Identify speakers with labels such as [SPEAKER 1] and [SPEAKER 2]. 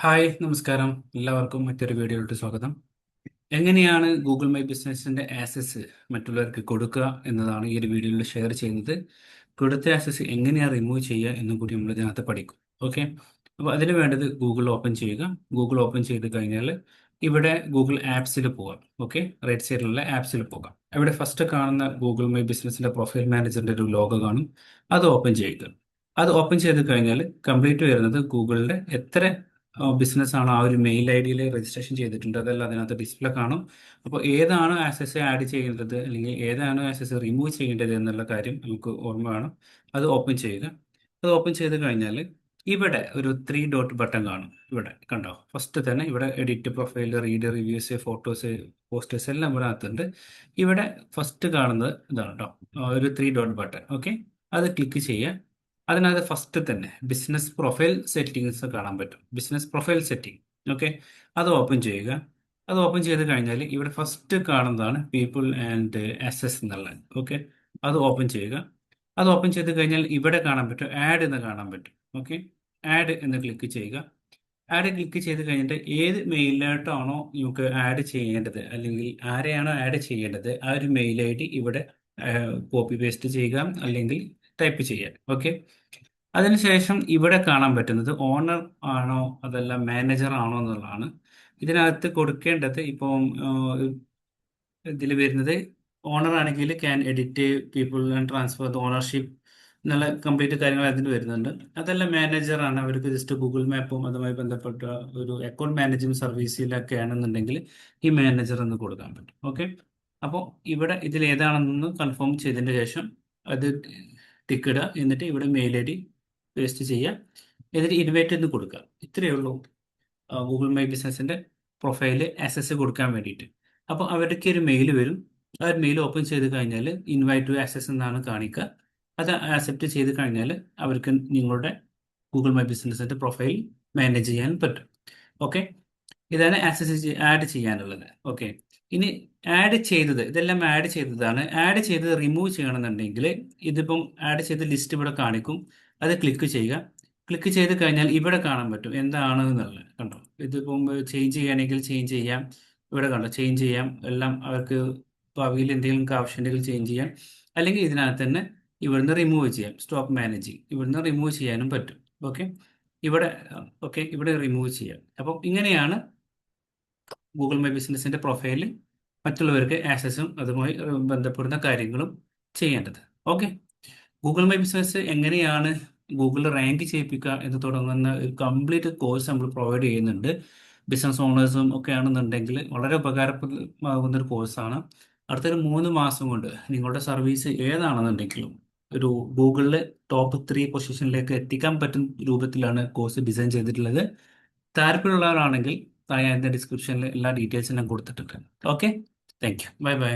[SPEAKER 1] Hi നമസ്കാരം. എല്ലാവർക്കും മറ്റൊരു വീഡിയോയിലോട്ട് സ്വാഗതം. എങ്ങനെയാണ് ഗൂഗിൾ മൈ ബിസിനസിന്റെ ആക്സസ് മറ്റുള്ളവർക്ക് കൊടുക്കുക എന്നതാണ് ഈ ഒരു വീഡിയോയിൽ ഷെയർ ചെയ്യുന്നത്. കൊടുത്ത ആക്സസ് എങ്ങനെയാണ് റിമൂവ് ചെയ്യുക എന്നും കൂടി നമ്മൾ ഇതിനകത്ത് പഠിക്കും. ഓക്കെ, അപ്പോൾ അതിന് വേണ്ടത് ഗൂഗിൾ ഓപ്പൺ ചെയ്യുക. ഗൂഗിൾ ഓപ്പൺ ചെയ്ത് കഴിഞ്ഞാൽ ഇവിടെ ഗൂഗിൾ ആപ്സിൽ പോകാം. ഓക്കെ, റൈറ്റ് സൈഡിലുള്ള ആപ്സിൽ പോകാം. ഇവിടെ ഫസ്റ്റ് കാണുന്ന ഗൂഗിൾ മൈ ബിസിനസിന്റെ പ്രൊഫൈൽ മാനേജറിന്റെ ഒരു ലോഗോ കാണും. അത് ഓപ്പൺ ചെയ്യുക. അത് ഓപ്പൺ ചെയ്ത് കഴിഞ്ഞാൽ കംപ്ലീറ്റ് വരുന്നത് ഗൂഗിളിന്റെ എത്ര ബിസിനസ് ആണോ ആ ഒരു മെയിൽ ഐ ഡിയിൽ രജിസ്ട്രേഷൻ ചെയ്തിട്ടുണ്ട് അതെല്ലാം അതിനകത്ത് ഡിസ്പ്ലേ കാണും. അപ്പോൾ ഏതാണ് ആക്സസ് ആഡ് ചെയ്യേണ്ടത് അല്ലെങ്കിൽ ഏതാണ് ആക്സസ് റിമൂവ് ചെയ്യേണ്ടത് എന്നുള്ള കാര്യം നമുക്ക് ഓർമ്മ വേണം. അത് ഓപ്പൺ ചെയ്യുക. അത് ഓപ്പൺ ചെയ്ത് കഴിഞ്ഞാൽ ഇവിടെ ഒരു ത്രീ ഡോട്ട് ബട്ടൺ കാണും. ഇവിടെ കണ്ടോ, ഫസ്റ്റ് തന്നെ ഇവിടെ edit profile, read, reviews, photos, posters എല്ലാം ഇവിടെ അകത്തുണ്ട്. ഇവിടെ ഫസ്റ്റ് കാണുന്നത് ഇതാണ് കേട്ടോ, ഒരു ത്രീ ഡോട്ട് ബട്ടൺ. ഓക്കെ, അത് ക്ലിക്ക് ചെയ്യുക. അതിനകത്ത് ഫസ്റ്റ് തന്നെ ബിസിനസ് പ്രൊഫൈൽ സെറ്റിംഗ്സ് കാണാൻ പറ്റും. Business profile setting. ഓക്കെ, അത് ഓപ്പൺ ചെയ്യുക. അത് ഓപ്പൺ ചെയ്ത് കഴിഞ്ഞാൽ ഇവിടെ ഫസ്റ്റ് കാണുന്നതാണ് പീപ്പിൾ ആൻഡ് അസസ് എന്നുള്ളത്. ഓക്കെ, അത് ഓപ്പൺ ചെയ്യുക. അത് ഓപ്പൺ ചെയ്ത് കഴിഞ്ഞാൽ ഇവിടെ കാണാൻ പറ്റും ആഡ് എന്ന് കാണാൻ പറ്റും. ഓക്കെ, ആഡ് എന്ന് ക്ലിക്ക് ചെയ്യുക. ആഡ് ക്ലിക്ക് ചെയ്ത് കഴിഞ്ഞിട്ട് ഏത് മെയിലിലോട്ടാണോ നിങ്ങൾക്ക് ആഡ് ചെയ്യേണ്ടത് അല്ലെങ്കിൽ ആരെയാണോ ആഡ് ചെയ്യേണ്ടത് ആ ഒരു മെയിൽ ഐ ഡി ഇവിടെ കോപ്പി പേസ്റ്റ് ചെയ്യുക അല്ലെങ്കിൽ ടൈപ്പ് ചെയ്യുക. ഓക്കെ, അതിനുശേഷം ഇവിടെ കാണാൻ പറ്റുന്നത് ഓണർ ആണോ അതല്ല മാനേജർ ആണോ എന്നുള്ളതാണ്. ഇതിനകത്ത് കൊടുക്കേണ്ടത് ഇപ്പം ഇതിൽ വരുന്നത് ഓണർ ആണെങ്കിൽ can edit people and transfer the ownership എന്നുള്ള കംപ്ലീറ്റ് കാര്യങ്ങൾ അതിന് വരുന്നുണ്ട്. അതല്ല മാനേജർ ആണ്, അവർക്ക് ജസ്റ്റ് ഗൂഗിൾ മാപ്പും അതുമായി ബന്ധപ്പെട്ട ഒരു അക്കൗണ്ട് മാനേജ്മെന്റ് സർവീസിലൊക്കെ ആണെന്നുണ്ടെങ്കിൽ ഈ മാനേജർ എന്ന് കൊടുക്കാൻ പറ്റും. ഓക്കെ, അപ്പോൾ ഇവിടെ ഇതിൽ ഏതാണെന്ന് കൺഫേം ചെയ്തതിന് ശേഷം അത് ടിക്ക് ഇടുക. എന്നിട്ട് ഇവിടെ മെയിൽ ഐ ഡി പേസ്റ്റ് ചെയ്യുക. എന്നിട്ട് ഇൻവൈറ്റ് എന്ന് കൊടുക്കുക. ഇത്രയേ ഉള്ളൂ ഗൂഗിൾ മൈ ബിസിനസിന്റെ പ്രൊഫൈല് ആക്സസ് കൊടുക്കാൻ വേണ്ടിയിട്ട്. അപ്പോൾ അവർക്ക് ഒരു മെയിൽ വരും. ആ ഒരു മെയിൽ ഓപ്പൺ ചെയ്ത് കഴിഞ്ഞാൽ ഇൻവൈറ്റ് ടു ആക്സസ് എന്നാണ് കാണിക്കുക. അത് ആക്സെപ്റ്റ് ചെയ്ത് കഴിഞ്ഞാൽ അവർക്ക് നിങ്ങളുടെ ഗൂഗിൾ മൈ ബിസിനസിന്റെ പ്രൊഫൈൽ മാനേജ് ചെയ്യാൻ പറ്റും. ഓക്കെ, ഇതാണ് ആക്സസ് ആഡ് ചെയ്യാനുള്ളത്. ഓക്കെ, ഇനി ആഡ് ചെയ്തത് ഇതെല്ലാം ആഡ് ചെയ്തതാണ്. ആഡ് ചെയ്തത് റിമൂവ് ചെയ്യണമെന്നുണ്ടെങ്കിൽ ഇതിപ്പം ആഡ് ചെയ്ത ലിസ്റ്റ് ഇവിടെ കാണിക്കും. അത് ക്ലിക്ക് ചെയ്യുക. ക്ലിക്ക് ചെയ്ത് കഴിഞ്ഞാൽ ഇവിടെ കാണാൻ പറ്റും എന്താണ് എന്നുള്ളത്. കണ്ടോ, ഇതിപ്പം ചേഞ്ച് ചെയ്യുകയാണെങ്കിൽ ചേഞ്ച് ചെയ്യാം. ഇവിടെ കണ്ടോ, ചേഞ്ച് ചെയ്യാം. എല്ലാം അവർക്ക് ഭാവിയിൽ എന്തെങ്കിലും ആവശ്യമുണ്ടെങ്കിൽ ചേഞ്ച് ചെയ്യാം. അല്ലെങ്കിൽ ഇതിനകത്ത് തന്നെ ഇവിടുന്ന് റിമൂവ് ചെയ്യാം. സ്റ്റോപ്പ് മാനേജിങ് ഇവിടുന്ന് റിമൂവ് ചെയ്യാനും പറ്റും. ഓക്കെ, ഇവിടെ ഓക്കെ, ഇവിടെ റിമൂവ് ചെയ്യാം. അപ്പം ഇങ്ങനെയാണ് ഗൂഗിൾ മൈ ബിസിനസിന്റെ പ്രൊഫൈലിൽ മറ്റുള്ളവർക്ക് ആക്സസും അതുമായി ബന്ധപ്പെടുന്ന കാര്യങ്ങളും ചെയ്യേണ്ടത്. ഓക്കെ, ഗൂഗിൾ മൈ ബിസിനസ് എങ്ങനെയാണ് ഗൂഗിളിൽ റാങ്ക് ചെയ്യിപ്പിക്കുക എന്ന് തുടങ്ങുന്ന ഒരു കംപ്ലീറ്റ് കോഴ്സ് നമ്മൾ പ്രൊവൈഡ് ചെയ്യുന്നുണ്ട്. ബിസിനസ് ഓണേഴ്സും ഒക്കെ ആണെന്നുണ്ടെങ്കിൽ വളരെ ഉപകാരപ്രദമാകുന്ന ഒരു കോഴ്സാണ്. അടുത്തൊരു 3 മാസം കൊണ്ട് നിങ്ങളുടെ സർവീസ് ഏതാണെന്നുണ്ടെങ്കിലും ഒരു ഗൂഗിളിൽ ടോപ്പ് 3 പൊസിഷനിലേക്ക് എത്തിക്കാൻ പറ്റുന്ന രൂപത്തിലാണ് കോഴ്സ് ഡിസൈൻ ചെയ്തിട്ടുള്ളത്. താല്പര്യമുള്ളവരാണെങ്കിൽ താഴെ അതിന്റെ ഡിസ്ക്രിപ്ഷനിൽ എല്ലാ ഡീറ്റെയിൽസും ഞാൻ കൊടുത്തിട്ടുണ്ട്. Okay, thank you, bye bye.